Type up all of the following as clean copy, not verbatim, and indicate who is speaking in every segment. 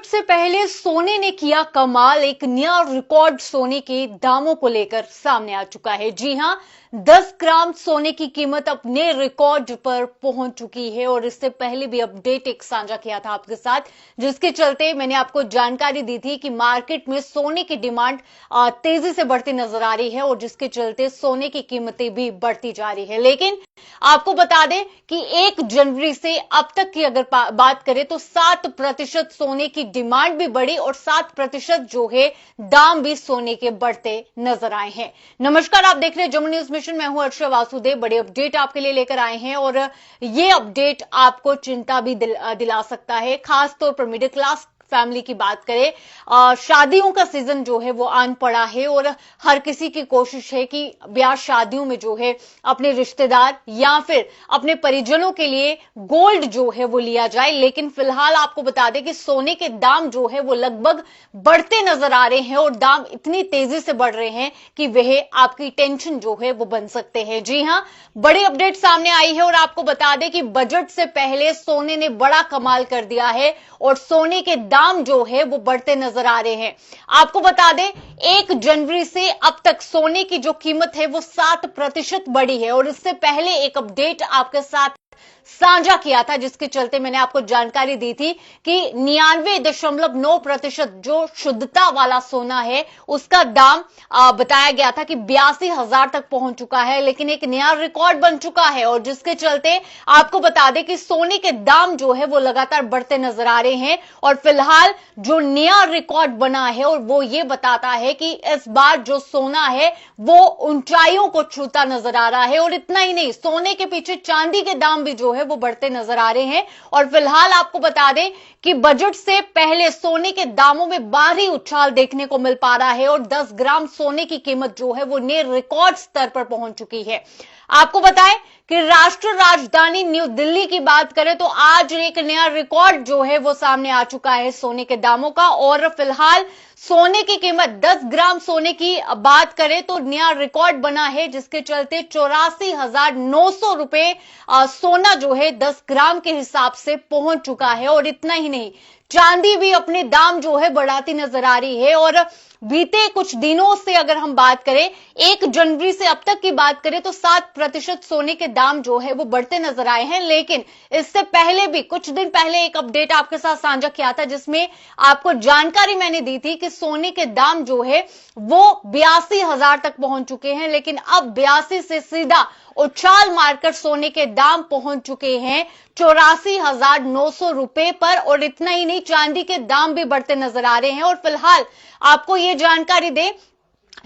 Speaker 1: से पहले सोने ने किया कमाल। एक नया रिकॉर्ड सोने के दामों को लेकर सामने आ चुका है। जी हां, 10 ग्राम सोने की कीमत अपने रिकॉर्ड पर पहुंच चुकी है और इससे पहले भी अपडेट एक साझा किया था आपके साथ, जिसके चलते मैंने आपको जानकारी दी थी कि मार्केट में सोने की डिमांड तेजी से बढ़ती नजर आ रही है और जिसके चलते सोने की कीमतें भी बढ़ती जा रही है। लेकिन आपको बता दें कि 1 जनवरी से अब तक की अगर बात करें तो 7% सोने की डिमांड भी बढ़ी और 7% जो है दाम भी सोने के बढ़ते नजर आए हैं। नमस्कार, आप देख रहे हैं जम्मू न्यूज मिशन। मैं हूं अर्षा वासुदेव। बड़ी अपडेट आपके लिए लेकर आए हैं और ये अपडेट आपको चिंता भी दिला सकता है, खासतौर पर मिडिल क्लास फैमिली की बात करें। शादियों का सीजन जो है वो आन पड़ा है और हर किसी की कोशिश है कि ब्याह शादियों में जो है अपने रिश्तेदार या फिर अपने परिजनों के लिए गोल्ड जो है वो लिया जाए। लेकिन फिलहाल आपको बता दें कि सोने के दाम जो है वो लगभग बढ़ते नजर आ रहे हैं और दाम इतनी तेजी से बढ़ रहे हैं कि वह आपकी टेंशन जो है वो बन सकते हैं। जी हां, बड़ी अपडेट सामने आई है और आपको बता दें कि बजट से पहले सोने ने बड़ा कमाल कर दिया है और सोने के दाम जो है वो बढ़ते नजर आ रहे हैं। आपको बता दें 1 जनवरी से अब तक सोने की जो कीमत है वो 7% बढ़ी है और इससे पहले एक अपडेट आपके साथ साझा किया था, जिसके चलते मैंने आपको जानकारी दी थी कि 99.9% जो शुद्धता वाला सोना है उसका दाम बताया गया था कि 82,000 तक पहुंच चुका है। लेकिन एक नया रिकॉर्ड बन चुका है और जिसके चलते आपको बता दें कि सोने के दाम जो है वो लगातार बढ़ते नजर आ रहे हैं और फिलहाल जो नया रिकॉर्ड बना है और वो ये बताता है कि इस बार जो सोना है वो ऊंचाइयों को छूता नजर आ रहा है। और इतना ही नहीं, सोने के पीछे चांदी के दाम भी जो है वो बढ़ते नजर आ रहे हैं और फिलहाल आपको बता दें कि बजट से पहले सोने के दामों में भारी उछाल देखने को मिल पा रहा है और 10 ग्राम सोने की कीमत जो है वो नए रिकॉर्ड स्तर पर पहुंच चुकी है। आपको बताएं कि राष्ट्रीय राजधानी न्यू दिल्ली की बात करें तो आज एक नया रिकॉर्ड जो है वो सामने आ चुका है सोने के दामों का और फिलहाल सोने की कीमत 10 ग्राम सोने की बात करें तो नया रिकॉर्ड बना है, जिसके चलते 84,900 रुपए सोना जो है 10 ग्राम के हिसाब से पहुंच चुका है। और इतना ही नहीं, चांदी भी अपने दाम जो है बढ़ाती नजर आ रही है और बीते कुछ दिनों से अगर हम बात करें 1 जनवरी से अब तक की बात करें तो 7% सोने के दाम जो है वो बढ़ते नजर आए हैं। लेकिन इससे पहले भी कुछ दिन पहले एक अपडेट आपके साथ साझा किया था, जिसमें आपको जानकारी मैंने दी थी कि सोने के दाम जो है वो 82,000 तक पहुंच चुके हैं। लेकिन अब 82 से सीधा उछाल मारकर सोने के दाम पहुंच चुके हैं 84,900 रुपए पर और इतना ही नहीं, चांदी के दाम भी बढ़ते नजर आ रहे हैं। और फिलहाल आपको यह जानकारी दे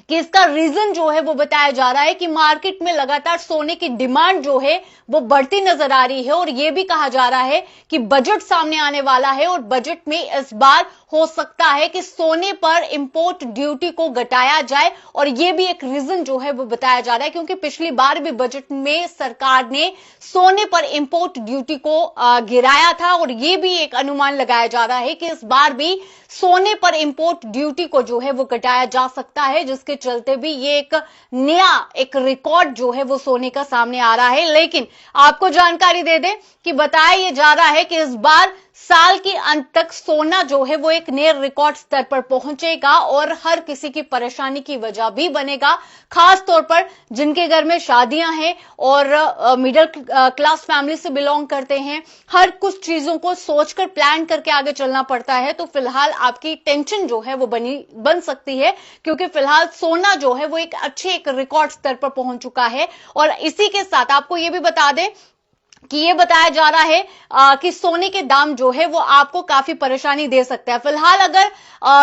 Speaker 1: कि इसका रीजन जो है वो बताया जा रहा है कि मार्केट में लगातार सोने की डिमांड जो है वो बढ़ती नजर आ रही है और यह भी कहा जा रहा है कि बजट सामने आने वाला है और बजट में इस बार हो सकता है कि सोने पर इंपोर्ट ड्यूटी को घटाया जाए और यह भी एक रीजन जो है वो बताया जा रहा है, क्योंकि पिछली बार भी बजट में सरकार ने सोने पर इंपोर्ट ड्यूटी को गिराया था और यह भी एक अनुमान लगाया जा रहा है कि इस बार भी सोने पर इंपोर्ट ड्यूटी को जो है वो घटाया जा सकता है, जिसके चलते भी ये एक नया रिकॉर्ड जो है वो सोने का सामने आ रहा है। लेकिन आपको जानकारी दे दें कि बताया यह जा रहा है कि इस बार साल के अंत तक सोना जो है वो एक नए रिकॉर्ड स्तर पर पहुंचेगा और हर किसी की परेशानी की वजह भी बनेगा, खास तौर पर जिनके घर में शादियां हैं और मिडिल क्लास फैमिली से बिलोंग करते हैं। हर कुछ चीजों को सोचकर प्लान करके आगे चलना पड़ता है, तो फिलहाल आपकी टेंशन जो है वो बन सकती है, क्योंकि फिलहाल सोना जो है वो एक रिकॉर्ड स्तर पर पहुंच चुका है। और इसी के साथ आपको यह भी बता दें कि ये बताया जा रहा है कि सोने के दाम जो है वो आपको काफी परेशानी दे सकता है। फिलहाल अगर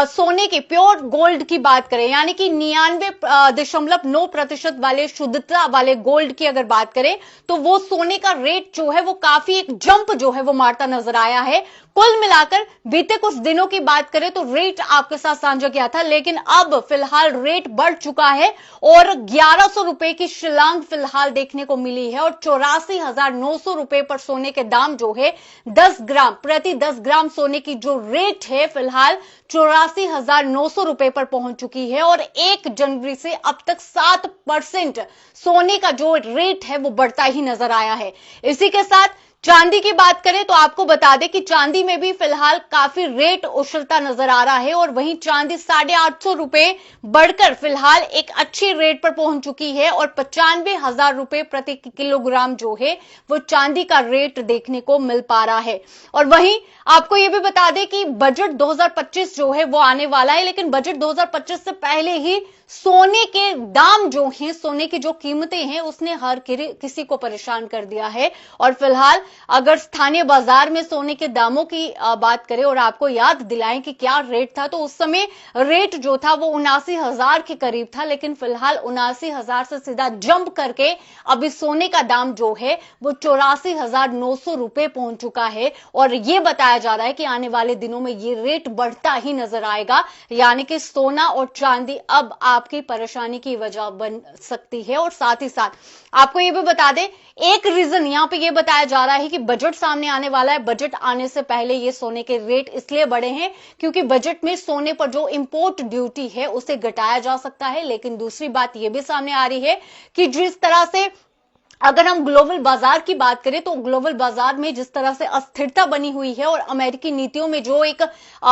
Speaker 1: सोने के प्योर गोल्ड की बात करें, यानी कि 99.9% वाले शुद्धता वाले गोल्ड की अगर बात करें तो वो सोने का रेट जो है वो काफी एक जंप जो है वो मारता नजर आया है। कुल मिलाकर बीते कुछ दिनों की बात करें तो रेट आपके साथ साझा किया था, लेकिन अब फिलहाल रेट बढ़ चुका है और 1100 रुपए की शिलांग फिलहाल देखने को मिली है और 84,900 रुपए पर सोने के दाम जो है 10 ग्राम प्रति 10 ग्राम सोने की जो रेट है फिलहाल 84,900 रुपए पर पहुंच चुकी है और 1 जनवरी से अब तक 7% सोने का जो रेट है वो बढ़ता ही नजर आया है। इसी के साथ चांदी की बात करें तो आपको बता दें कि चांदी में भी फिलहाल काफी रेट उछलता नजर आ रहा है और वहीं चांदी 850 रुपए बढ़कर फिलहाल एक अच्छी रेट पर पहुंच चुकी है और 95,000 रुपए प्रति किलोग्राम जो है वो चांदी का रेट देखने को मिल पा रहा है। और वहीं आपको यह भी बता दें कि बजट 2025 जो है वो आने वाला है, लेकिन बजट 2025 से पहले ही सोने के दाम जो हैं, सोने की जो कीमतें हैं, उसने हर किसी को परेशान कर दिया है। और फिलहाल अगर स्थानीय बाजार में सोने के दामों की बात करें और आपको याद दिलाएं कि क्या रेट था, तो उस समय रेट जो था वो 79,000 के करीब था, लेकिन फिलहाल 79,000 से सीधा जंप करके अभी सोने का दाम जो है वो 84,900 रुपए पहुंच चुका है। और यह बताया जा रहा है कि आने वाले दिनों में ये रेट बढ़ता ही नजर आएगा, यानी कि सोना और चांदी अब आपकी परेशानी की वजह बन सकती है। और साथ ही साथ आपको यह भी बता दें, एक रीजन यहां पे यह बताया जा रहा है कि बजट सामने आने वाला है। बजट आने से पहले ये सोने के रेट इसलिए बढ़े हैं क्योंकि बजट में सोने पर जो इंपोर्ट ड्यूटी है उसे घटाया जा सकता है। लेकिन दूसरी बात यह भी सामने आ रही है कि जिस तरह से अगर हम ग्लोबल बाजार की बात करें तो ग्लोबल बाजार में जिस तरह से अस्थिरता बनी हुई है और अमेरिकी नीतियों में जो एक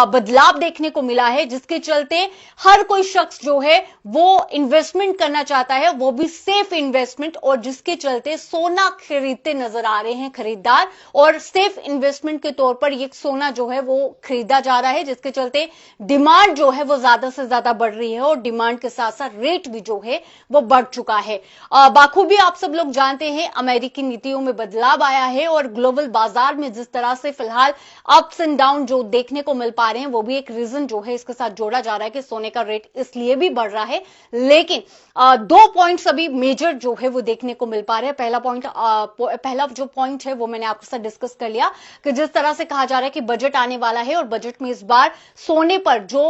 Speaker 1: बदलाव देखने को मिला है, जिसके चलते हर कोई शख्स जो है वो इन्वेस्टमेंट करना चाहता है, वो भी सेफ इन्वेस्टमेंट, और जिसके चलते सोना खरीदते नजर आ रहे हैं खरीदार, और सेफ इन्वेस्टमेंट के तौर पर ये सोना जो है वो खरीदा जा रहा है, जिसके चलते डिमांड जो है वो ज्यादा से ज्यादा बढ़ रही है और डिमांड के साथ साथ रेट भी जो है वो बढ़ चुका है। बाखूबी आप सब लोग जानते हैं अमेरिकी नीतियों में बदलाव आया है और ग्लोबल बाजार में जिस तरह से फिलहाल अप्स एंड डाउन जो देखने को मिल पा रहे हैं, वो भी एक रीजन जो है इसके साथ जोड़ा जा रहा है कि सोने का रेट इसलिए भी बढ़ रहा है। लेकिन दो पॉइंट्स अभी मेजर जो है वो देखने को मिल पा रहे हैं। पहला जो पॉइंट है वो मैंने आपके साथ डिस्कस कर लिया कि जिस तरह से कहा जा रहा है कि बजट आने वाला है और बजट में इस बार सोने पर जो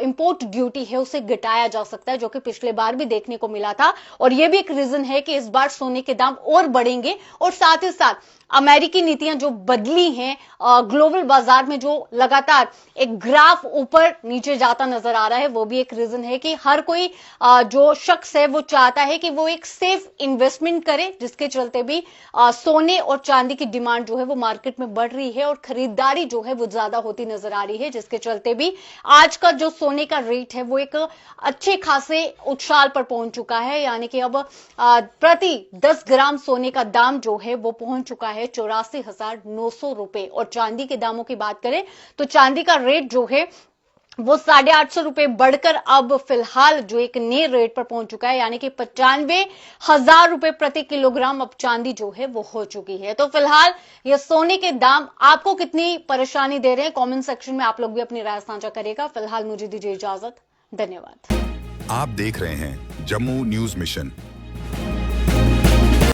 Speaker 1: इंपोर्ट ड्यूटी है उसे घटाया जा सकता है, जो कि पिछले बार भी देखने को मिला था। और यह भी एक रीजन है कि इस बार सोने के दाम और बढ़ेंगे। और साथ ही साथ अमेरिकी नीतियां जो बदली हैं, ग्लोबल बाजार में जो लगातार एक ग्राफ ऊपर नीचे जाता नजर आ रहा है, वो भी एक रीजन है कि हर कोई जो शख्स है वो चाहता है कि वो एक सेफ इन्वेस्टमेंट करे, जिसके चलते भी सोने और चांदी की डिमांड जो है वो मार्केट में बढ़ रही है और खरीदारी जो है वो ज्यादा होती नजर आ रही है, जिसके चलते भी आज का जो सोने का रेट है वो एक अच्छे खासे उछाल पर पहुंच चुका है। यानी कि अब प्रति 10 ग्राम सोने का दाम जो है वो पहुंच चुका है 84,900 रुपए। और चांदी के दामों की बात करें तो चांदी का रेट जो है वो 850 रुपए बढ़कर अब फिलहाल जो एक नए रेट पर पहुंच चुका है, यानी कि 95,000 रुपए प्रति किलोग्राम अब चांदी जो है वो हो चुकी है। तो फिलहाल ये सोने के दाम आपको कितनी परेशानी दे रहे हैं, कमेंट सेक्शन में आप लोग भी अपनी राय साझा करेगा। फिलहाल मुझे दीजिए इजाजत, धन्यवाद।
Speaker 2: आप देख रहे हैं जम्मू न्यूज मिशन।